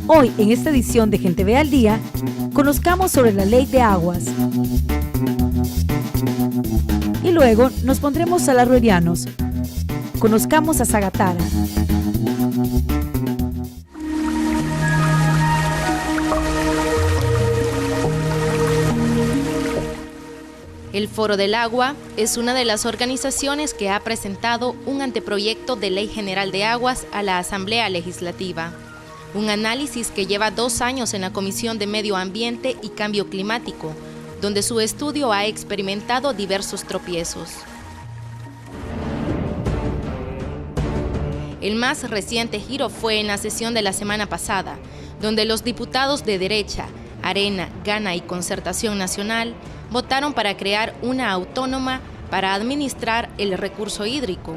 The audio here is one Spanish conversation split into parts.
Hoy, en esta edición de Gente Ve al Día, conozcamos sobre la Ley de Aguas. Y luego nos pondremos salarruerianos. Conozcamos a Zagatara. El Foro del Agua es una de las organizaciones que ha presentado un anteproyecto de Ley General de Aguas a la Asamblea Legislativa. Un análisis que lleva 2 años en la Comisión de Medio Ambiente y Cambio Climático, donde su estudio ha experimentado diversos tropiezos. El más reciente giro fue en la sesión de la semana pasada, donde los diputados de derecha, Arena, Gana y Concertación Nacional votaron para crear una autónoma para administrar el recurso hídrico.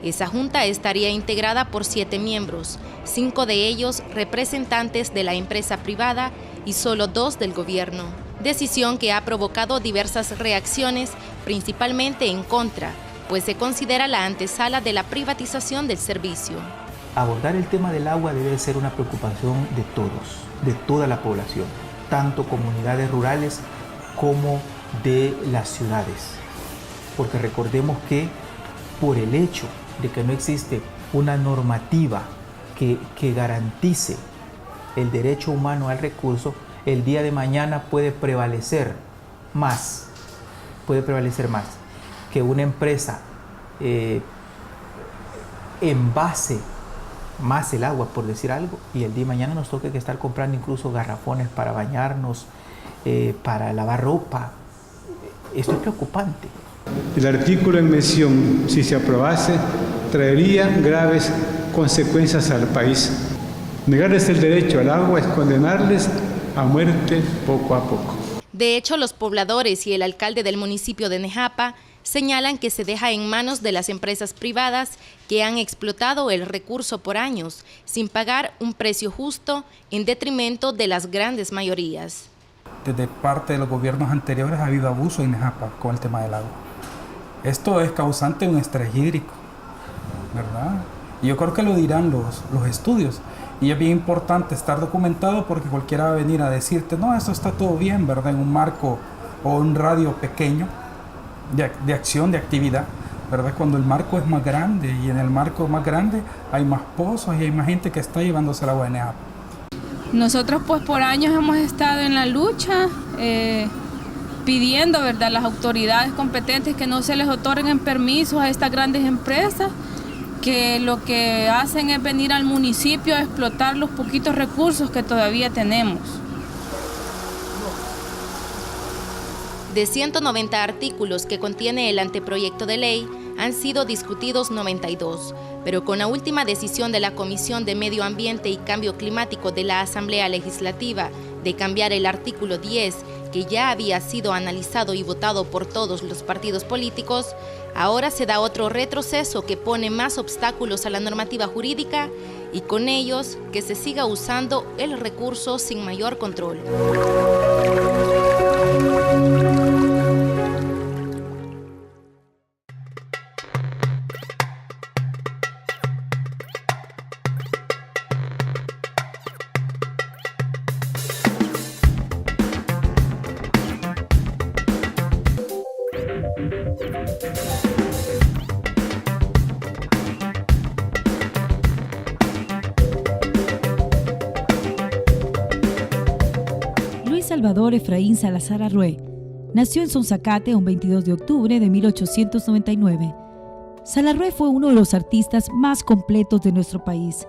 Esa junta estaría integrada por 7 miembros, 5 de ellos representantes de la empresa privada y solo 2 del gobierno. Decisión que ha provocado diversas reacciones, principalmente en contra, pues se considera la antesala de la privatización del servicio. Abordar el tema del agua debe ser una preocupación de todos, de toda la población, tanto comunidades rurales como de las ciudades. Porque recordemos que por el hecho de que no existe una normativa que garantice el derecho humano al recurso, el día de mañana puede prevalecer más que una empresa envase más el agua, por decir algo, y el día de mañana nos toque que estar comprando incluso garrafones para bañarnos, para lavar ropa. Esto es preocupante. El artículo en mención, si se aprobase, traería graves consecuencias al país. Negarles el derecho al agua es condenarles a muerte poco a poco. De hecho, los pobladores y el alcalde del municipio de Nejapa señalan que se deja en manos de las empresas privadas que han explotado el recurso por años, sin pagar un precio justo en detrimento de las grandes mayorías. Desde parte de los gobiernos anteriores ha habido abuso en Nejapa con el tema del agua. Esto es causante de un estrés hídrico, ¿verdad? Y yo creo que lo dirán los estudios. Y es bien importante estar documentado porque cualquiera va a venir a decirte, no, eso está todo bien, ¿verdad? En un marco o un radio pequeño de acción, de actividad, ¿verdad? Cuando el marco es más grande y en el marco más grande hay más pozos y hay más gente que está llevándose el agua de Nejapa. Nosotros pues por años hemos estado en la lucha pidiendo, ¿verdad?, a las autoridades competentes que no se les otorguen permisos a estas grandes empresas que lo que hacen es venir al municipio a explotar los poquitos recursos que todavía tenemos. De 190 artículos que contiene el anteproyecto de ley, han sido discutidos 92, pero con la última decisión de la Comisión de Medio Ambiente y Cambio Climático de la Asamblea Legislativa de cambiar el artículo 10, que ya había sido analizado y votado por todos los partidos políticos, ahora se da otro retroceso que pone más obstáculos a la normativa jurídica y con ellos que se siga usando el recurso sin mayor control. Salvador Efraín Salazar Arrué nació en Sonzacate un 22 de octubre de 1899. Salarrué fue uno de los artistas más completos de nuestro país.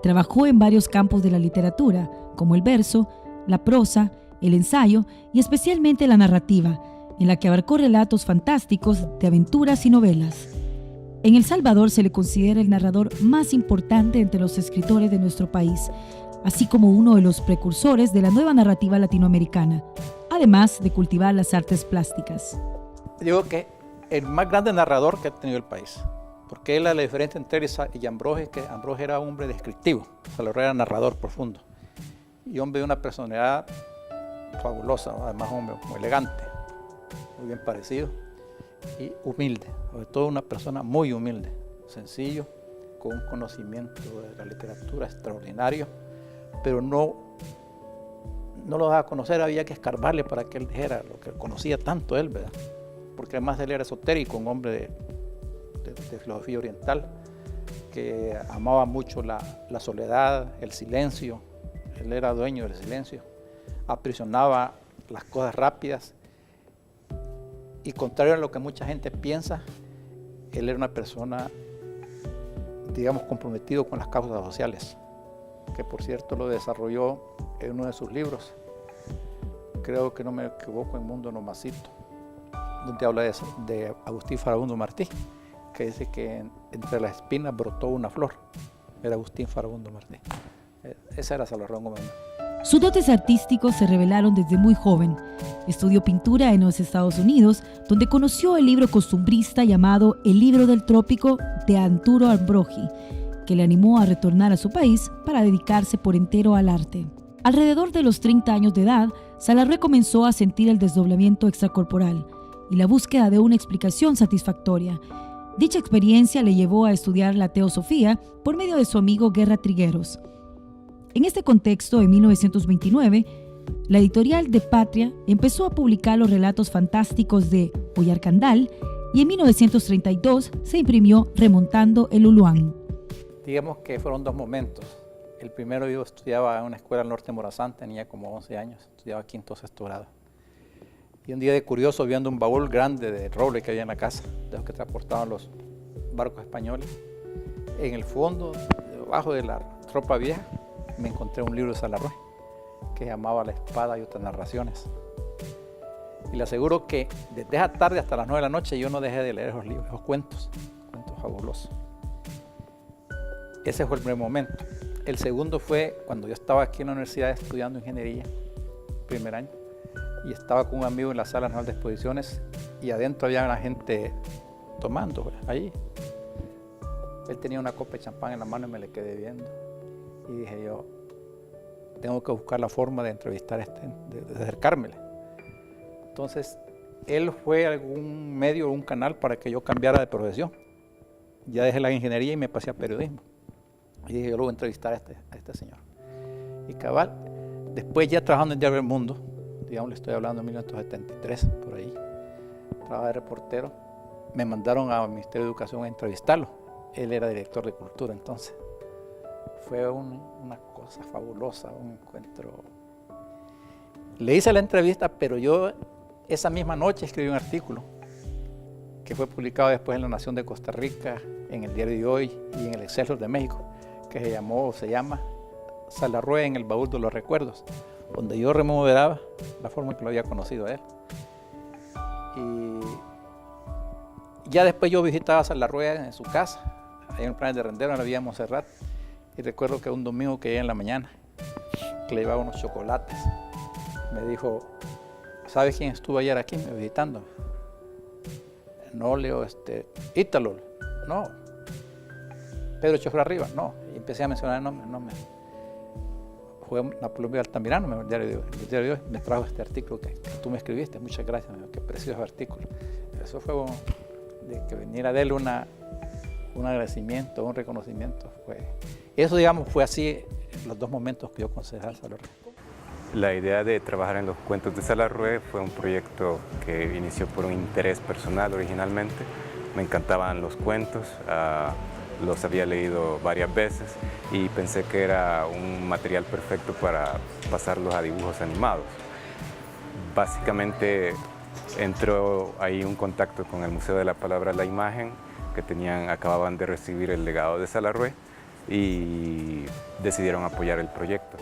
Trabajó en varios campos de la literatura, como el verso, la prosa, el ensayo y especialmente la narrativa, en la que abarcó relatos fantásticos de aventuras y novelas. En El Salvador se le considera el narrador más importante entre los escritores de nuestro país, así como uno de los precursores de la nueva narrativa latinoamericana, además de cultivar las artes plásticas. Digo que el más grande narrador que ha tenido el país, porque es la diferencia entre él y Ambroge, que Ambroge era un hombre descriptivo, Salvador era narrador profundo, y hombre de una personalidad fabulosa, además hombre muy elegante, muy bien parecido, y humilde, sobre todo una persona muy humilde, sencillo, con un conocimiento de la literatura extraordinario, pero no lo daba a conocer, había que escarbarle para que él dijera lo que conocía tanto él, ¿verdad? Porque además él era esotérico, un hombre de filosofía oriental, que amaba mucho la soledad, el silencio. Él era dueño del silencio, aprisionaba las cosas rápidas y, contrario a lo que mucha gente piensa, él era una persona, digamos, comprometido con las causas sociales, que por cierto lo desarrolló en uno de sus libros, creo que no me equivoco, en Mundo Nomásito, donde habla de Agustín Farabundo Martí, que dice que entre las espinas brotó una flor. Era Agustín Farabundo Martí. Esa era Salvador Gómez. Sus dotes artísticos se revelaron desde muy joven. Estudió pintura en los Estados Unidos, donde conoció el libro costumbrista llamado El Libro del Trópico de Arturo Ambrogi, que le animó a retornar a su país para dedicarse por entero al arte. Alrededor de los 30 años de edad, Salarrué comenzó a sentir el desdoblamiento extracorporal y la búsqueda de una explicación satisfactoria. Dicha experiencia le llevó a estudiar la teosofía por medio de su amigo Guerra Trigueros. En este contexto, en 1929, la editorial de Patria empezó a publicar los relatos fantásticos de Oyarcandal y en 1932 se imprimió Remontando el Uluán. Digamos que fueron dos momentos. El primero, yo estudiaba en una escuela al norte de Morazán, tenía como 11 años, estudiaba quinto o sexto grado. Y un día de curioso, viendo un baúl grande de roble que había en la casa, de los que transportaban los barcos españoles, en el fondo, debajo de la ropa vieja, me encontré un libro de Salarrué que se llamaba La Espada y otras narraciones. Y le aseguro que desde esa tarde hasta las 9 de la noche yo no dejé de leer esos libros, esos cuentos fabulosos. Ese fue el primer momento. El segundo fue cuando yo estaba aquí en la universidad estudiando ingeniería, primer año, y estaba con un amigo en la sala nacional de exposiciones y adentro había una gente tomando ahí. Él tenía una copa de champán en la mano y me le quedé viendo. Y dije yo, tengo que buscar la forma de entrevistar de acercármele. Entonces, él fue algún medio o un canal para que yo cambiara de profesión. Ya dejé la ingeniería y me pasé a periodismo. Y dije, yo lo voy a entrevistar a este señor. Y cabal, después ya trabajando en Diario El Mundo, digamos, le estoy hablando de 1973, por ahí, trabajaba de reportero, me mandaron al Ministerio de Educación a entrevistarlo. Él era director de Cultura entonces. Fue una cosa fabulosa, un encuentro. Le hice la entrevista, pero yo esa misma noche escribí un artículo que fue publicado después en La Nación de Costa Rica, en el Diario de Hoy y en el Excelsior de México, que se llama Salarrué en el baúl de los recuerdos, donde yo remodelaba la forma en que lo había conocido a él. Y ya después yo visitaba a Salarrué en su casa, ahí en el Plan de Rendero, en la Villa Montserrat, y recuerdo que un domingo que llegué en la mañana, que le llevaba unos chocolates, me dijo, ¿sabes quién estuvo ayer aquí visitando? No, Leo, Ítalo, no. Pedro Chofra Arriba, no. Y empecé a mencionar el nombre. Fue Napoleón Vidal Altamirano, el diario de hoy, me trajo este artículo que tú me escribiste, muchas gracias, qué precioso artículo. Eso fue de que viniera de él un agradecimiento, un reconocimiento. Eso, digamos, fue así los dos momentos que yo concejal a Salarrué. La idea de trabajar en los cuentos de Salarrué fue un proyecto que inició por un interés personal originalmente. Me encantaban los cuentos, los había leído varias veces y pensé que era un material perfecto para pasarlos a dibujos animados. Básicamente entró ahí un contacto con el Museo de la Palabra La Imagen, que acababan de recibir el legado de Salarrué y decidieron apoyar el proyecto.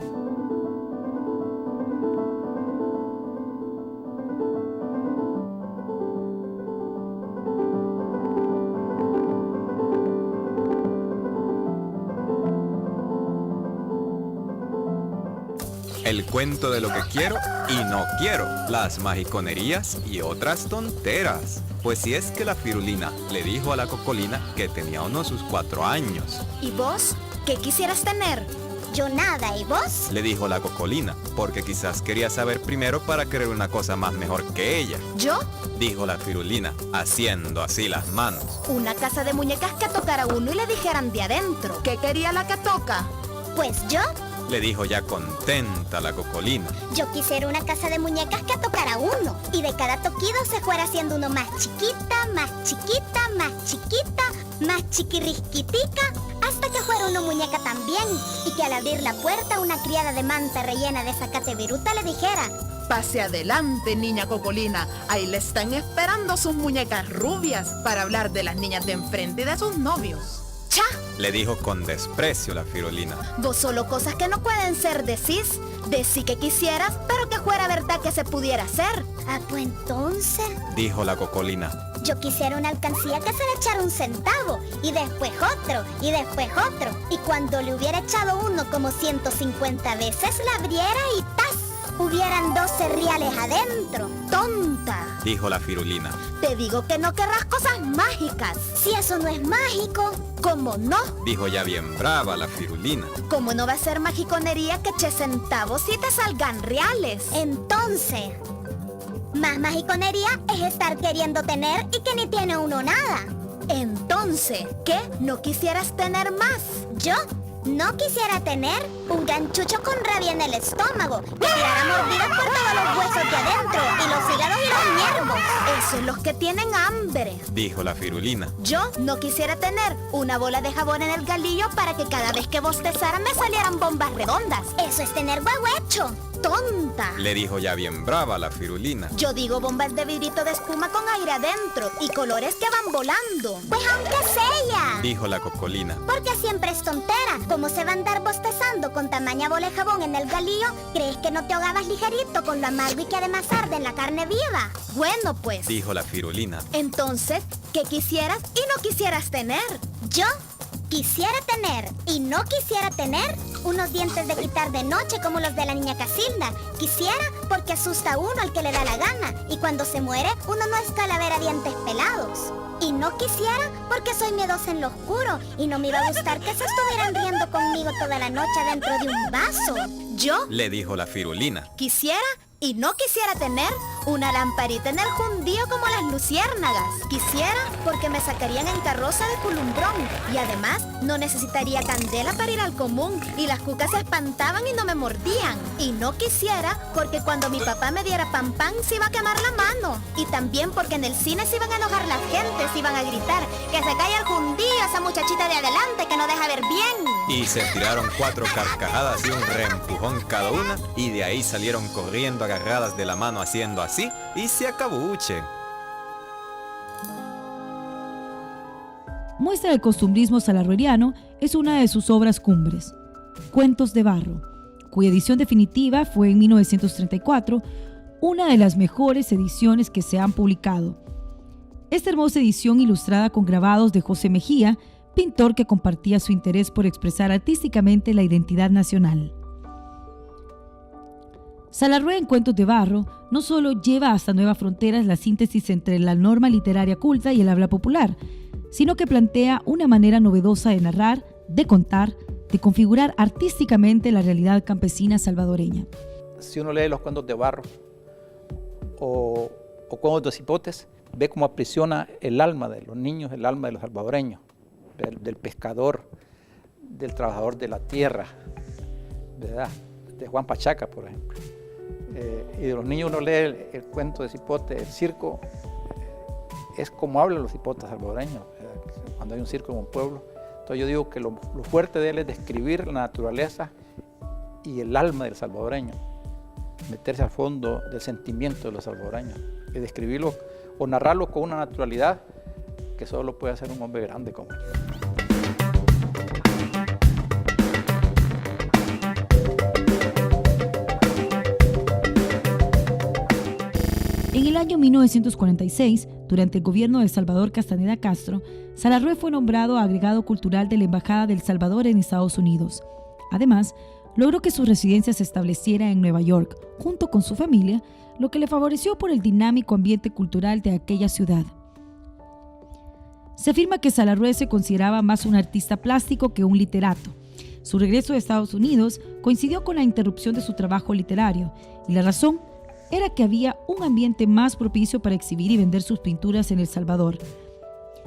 El cuento de lo que quiero y no quiero, las magiconerías y otras tonteras. Pues si es que la Firulina le dijo a la Cocolina que tenía uno sus 4 años. ¿Y vos? ¿Qué quisieras tener? Yo nada, ¿y vos? Le dijo la Cocolina, porque quizás quería saber primero para querer una cosa más mejor que ella. ¿Yo? Dijo la Firulina, haciendo así las manos. Una casa de muñecas que tocara uno y le dijeran de adentro. ¿Qué quería la que toca? Pues yo le dijo ya contenta la cocolina. Yo quisiera una casa de muñecas que tocara uno y de cada toquido se fuera haciendo uno más chiquita, más chiquita, más chiquita, más chiquirrisquitica, hasta que fuera uno muñeca también y que al abrir la puerta una criada de manta rellena de zacate viruta le dijera: pase adelante, niña cocolina, ahí le están esperando sus muñecas rubias para hablar de las niñas de enfrente y de sus novios. ¡Cha! Le dijo con desprecio la firulina. Vos solo cosas que no pueden ser decís. Decí que quisieras, pero que fuera verdad que se pudiera hacer. Ah, pues entonces, Dijo la cocolina. yo quisiera una alcancía que se le echara un centavo, y después otro, y después otro. Y cuando le hubiera echado uno como 150 veces, la abriera y ¡tas! Hubieran 12 reales adentro. ¡Tonta! Dijo la firulina. Te digo que no querrás cosas mágicas. Si eso no es mágico, ¿cómo no? Dijo ya bien brava la firulina. ¿Cómo no va a ser magiconería que eches centavos si te salgan reales? Entonces, más magiconería es estar queriendo tener y que ni tiene uno nada. Entonces, ¿qué? ¿No quisieras tener más? ¿Yo? No quisiera tener un ganchucho con rabia en el estómago que tirara mordidas por todos los huesos de adentro y los hígados y los nervios. Esos son los que tienen hambre. Dijo la firulina. Yo no quisiera tener una bola de jabón en el galillo para que cada vez que bostezara me salieran bombas redondas. Eso es tener huehuecho. ¡Tonta! Le dijo ya bien brava la firulina. Yo digo bombas de vidrito de espuma con aire adentro y colores que van volando. Pues aunque sea. Dijo la cocolina. Porque siempre es tontera. ¿Cómo se va a andar bostezando con tamaña bola de jabón en el galillo? ¿Crees que no te ahogabas ligerito con lo amargo y que además arde en la carne viva? Bueno, pues. Dijo la firulina. Entonces, ¿qué quisieras y no quisieras tener? Yo quisiera tener y no quisiera tener unos dientes de quitar de noche como los de la niña Casilda. Quisiera porque asusta a uno al que le da la gana y cuando se muere uno no es calavera dientes pelados. Y no quisiera porque soy miedosa en lo oscuro y no me iba a gustar que se estuvieran riendo conmigo toda la noche dentro de un vaso. Yo Le dijo la firulina. quisiera y no quisiera tener una lamparita en el jundío como las luciérnagas. Quisiera porque me sacarían en carroza de culumbrón y además no necesitaría candela para ir al común y las cucas se espantaban y no me mordían. Y no quisiera porque cuando mi papá me diera pan se iba a quemar la mano. Y también porque en el cine se iban a enojar las gentes, se iban a gritar que se caiga el jundío, esa muchachita de adelante que no deja ver bien. Y se tiraron 4 carcajadas y un reempujón cada una y de ahí salieron corriendo agarradas de la mano haciendo así y se acabuche. Muestra del costumbrismo salarrueriano es una de sus obras cumbres, Cuentos de Barro, cuya edición definitiva fue en 1934, una de las mejores ediciones que se han publicado. Esta hermosa edición ilustrada con grabados de José Mejía, pintor que compartía su interés por expresar artísticamente la identidad nacional. Salarrué en Cuentos de Barro no solo lleva hasta nuevas fronteras la síntesis entre la norma literaria culta y el habla popular, sino que plantea una manera novedosa de narrar, de contar, de configurar artísticamente la realidad campesina salvadoreña. Si uno lee los Cuentos de Barro o Cuentos de Cipotes, ve cómo aprisiona el alma de los niños, el alma de los salvadoreños, del pescador, del trabajador de la tierra, ¿verdad? De Juan Pachaca, por ejemplo. Y de los niños uno lee el cuento de Cipote, el circo, es como hablan los cipotes salvadoreños, cuando hay un circo en un pueblo. Entonces yo digo que lo fuerte de él es describir la naturaleza y el alma del salvadoreño, meterse al fondo del sentimiento de los salvadoreños y describirlo o narrarlo con una naturalidad que solo puede hacer un hombre grande como él. En el año 1946, durante el gobierno de Salvador Castaneda Castro, Salarrué fue nombrado agregado cultural de la Embajada de El Salvador en Estados Unidos. Además, logró que su residencia se estableciera en Nueva York, junto con su familia, lo que le favoreció por el dinámico ambiente cultural de aquella ciudad. Se afirma que Salarrué se consideraba más un artista plástico que un literato. Su regreso a Estados Unidos coincidió con la interrupción de su trabajo literario, y la razón era que había un ambiente más propicio para exhibir y vender sus pinturas en El Salvador.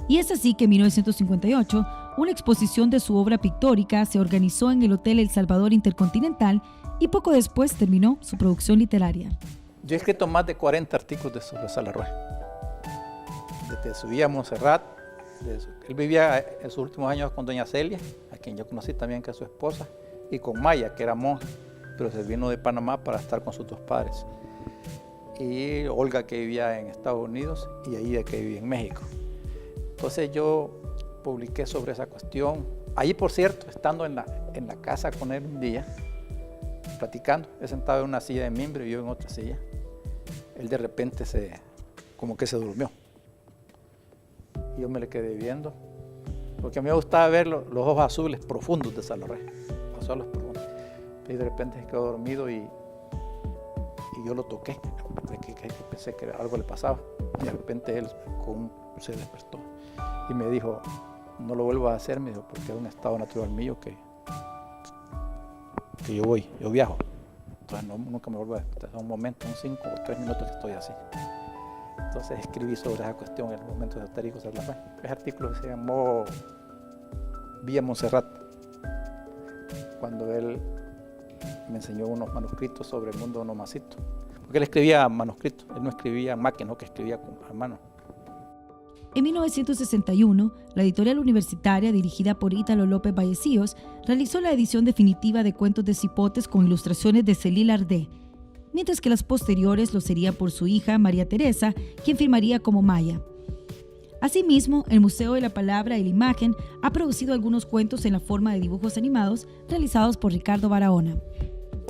Y es así que en 1958 Una exposición de su obra pictórica se organizó en el Hotel El Salvador Intercontinental y poco después terminó su producción literaria. Yo he escrito más de 40 artículos sobre Salarrué. Desde su vida a Montserrat, él vivía en sus últimos años con doña Celia, a quien yo conocí también, que es su esposa, y con Maya, que era monja, pero se vino de Panamá para estar con sus dos padres. Y Olga, que vivía en Estados Unidos, y Aida, que vivía en México. Entonces yo publiqué sobre esa cuestión. Allí, por cierto, estando en la casa con él un día, platicando, él sentado en una silla de mimbre y yo en otra silla, él de repente como que se durmió. Y yo me le quedé viendo, porque a mí me gustaba ver los ojos azules profundos de Salarrué, azules profundos. Y de repente se quedó dormido y yo lo toqué, que pensé que algo le pasaba. Y de repente él se despertó y me dijo, no lo vuelvas a hacer, me dijo, porque es un estado natural mío que yo viajo. Entonces nunca me vuelvo a despertar, es un momento, un 5 o 3 minutos que estoy así. Entonces escribí sobre esa cuestión en el momento esotérico de Salarrué. Ese artículo se llamó Villa Montserrat, cuando él me enseñó unos manuscritos sobre el mundo onomacito. Porque él escribía manuscritos, él no escribía en máquina, no, que escribía a mano. En 1961, la editorial universitaria dirigida por Ítalo López Vallecillos realizó la edición definitiva de Cuentos de Cipotes con ilustraciones de Celil Ardé, mientras que las posteriores lo serían por su hija María Teresa, quien firmaría como Maya. Asimismo, el Museo de la Palabra y la Imagen ha producido algunos cuentos en la forma de dibujos animados realizados por Ricardo Barahona.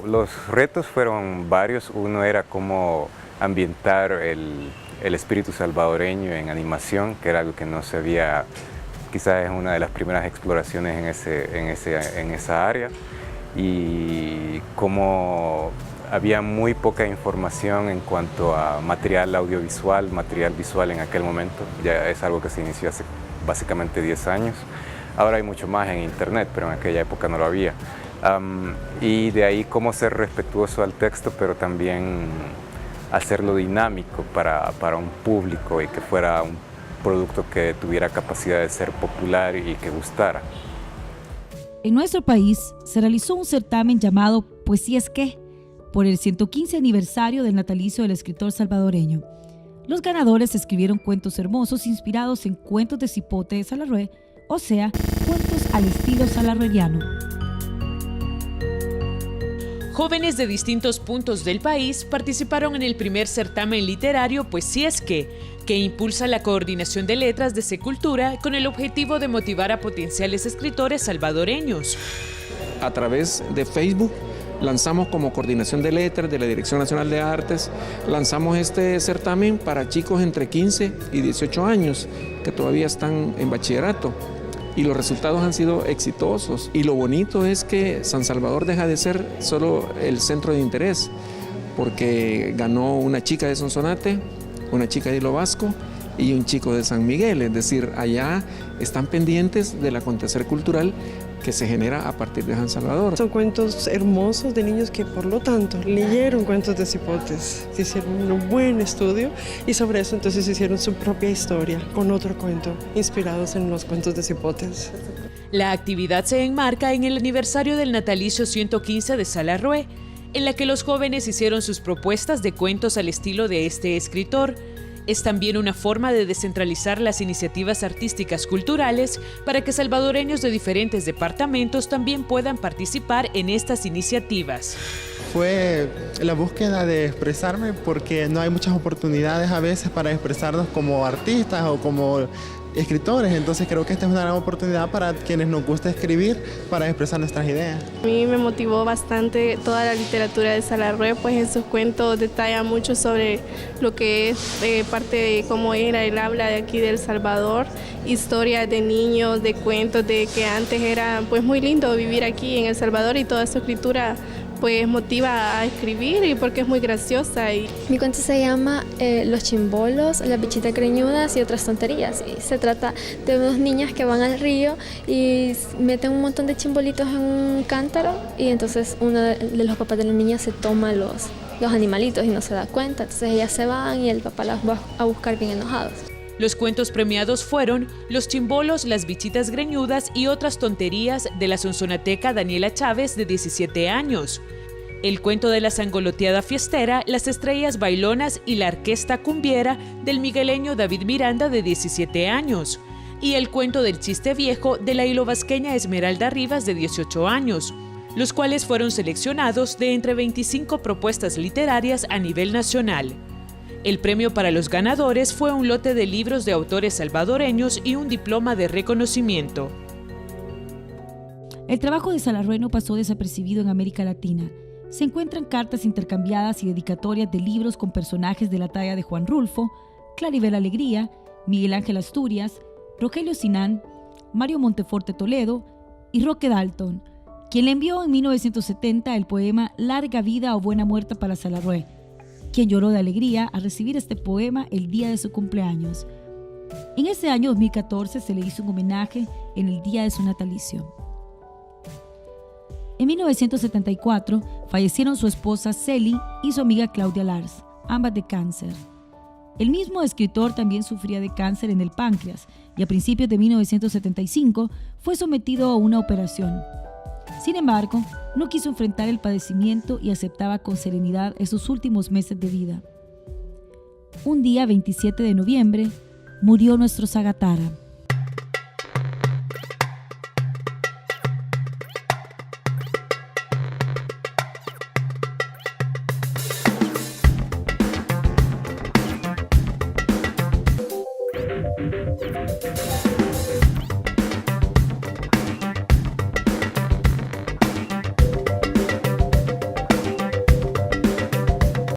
Los retos fueron varios. Uno era cómo ambientar el espíritu salvadoreño en animación, que era algo que no se había, quizás es una de las primeras exploraciones en esa área, y cómo había muy poca información en cuanto a material audiovisual, material visual en aquel momento. Ya es algo que se inició hace básicamente 10 años. Ahora hay mucho más en internet, pero en aquella época no lo había. Y de ahí cómo ser respetuoso al texto, pero también hacerlo dinámico para un público y que fuera un producto que tuviera capacidad de ser popular y que gustara. En nuestro país se realizó un certamen llamado Poesías ¿Qué?, por el 115 aniversario del natalicio del escritor salvadoreño. Los ganadores escribieron cuentos hermosos inspirados en cuentos de cipote de Salarrué, o sea, cuentos al estilo salarrueliano. Jóvenes de distintos puntos del país participaron en el primer certamen literario Poesías ¿Qué?, que impulsa la Coordinación de Letras de Secultura con el objetivo de motivar a potenciales escritores salvadoreños. A través de Facebook lanzamos como Coordinación de Letras de la Dirección Nacional de Artes, lanzamos este certamen para chicos entre 15 y 18 años que todavía están en bachillerato. Y los resultados han sido exitosos. Y lo bonito es que San Salvador deja de ser solo el centro de interés, porque ganó una chica de Sonsonate, una chica de Hilo Vasco y un chico de San Miguel. Es decir, allá están pendientes del acontecer cultural que se genera a partir de San Salvador. Son cuentos hermosos de niños que, por lo tanto, leyeron cuentos de cipotes, hicieron un buen estudio y sobre eso entonces hicieron su propia historia con otro cuento, inspirados en los cuentos de cipotes. La actividad se enmarca en el aniversario del natalicio 115 de Salarrué, en la que los jóvenes hicieron sus propuestas de cuentos al estilo de este escritor. Es también una forma de descentralizar las iniciativas artísticas culturales para que salvadoreños de diferentes departamentos también puedan participar en estas iniciativas. Fue la búsqueda de expresarme, porque no hay muchas oportunidades a veces para expresarnos como artistas o como escritores, entonces creo que esta es una gran oportunidad para quienes nos gusta escribir, para expresar nuestras ideas. A mí me motivó bastante toda la literatura de Salarrué, pues en sus cuentos detalla mucho sobre lo que es parte de cómo era el habla de aquí de El Salvador, historias de niños, de cuentos, de que antes era pues muy lindo vivir aquí en El Salvador, y toda su escritura pues motiva a escribir y porque es muy graciosa. Mi cuento se llama Los chimbolos, las bichitas greñudas y otras tonterías. Y se trata de unos niños que van al río y meten un montón de chimbolitos en un cántaro, y entonces uno de los papás de la niña se toma los animalitos y no se da cuenta. Entonces ellas se van y el papá las va a buscar bien enojados. Los cuentos premiados fueron Los chimbolos, las bichitas greñudas y otras tonterías de la sonsonateca Daniela Chávez, de 17 años. El cuento de la sangoloteada fiestera, Las estrellas bailonas y la orquesta cumbiera, del migueleño David Miranda, de 17 años. Y el cuento del chiste viejo, de la hilovasqueña Esmeralda Rivas, de 18 años, los cuales fueron seleccionados de entre 25 propuestas literarias a nivel nacional. El premio para los ganadores fue un lote de libros de autores salvadoreños y un diploma de reconocimiento. El trabajo de Salarrué no pasó desapercibido en América Latina. Se encuentran cartas intercambiadas y dedicatorias de libros con personajes de la talla de Juan Rulfo, Claribel Alegría, Miguel Ángel Asturias, Rogelio Sinán, Mario Monteforte Toledo y Roque Dalton, quien le envió en 1970 el poema Larga vida o buena muerte para Salarrué, quien lloró de alegría al recibir este poema el día de su cumpleaños. En ese año 2014 se le hizo un homenaje en el día de su natalicio. En 1974 fallecieron su esposa Celi y su amiga Claudia Lars, ambas de cáncer. El mismo escritor también sufría de cáncer en el páncreas y a principios de 1975 fue sometido a una operación. Sin embargo, no quiso enfrentar el padecimiento y aceptaba con serenidad esos últimos meses de vida. Un día 27 de noviembre murió nuestro Sagatara.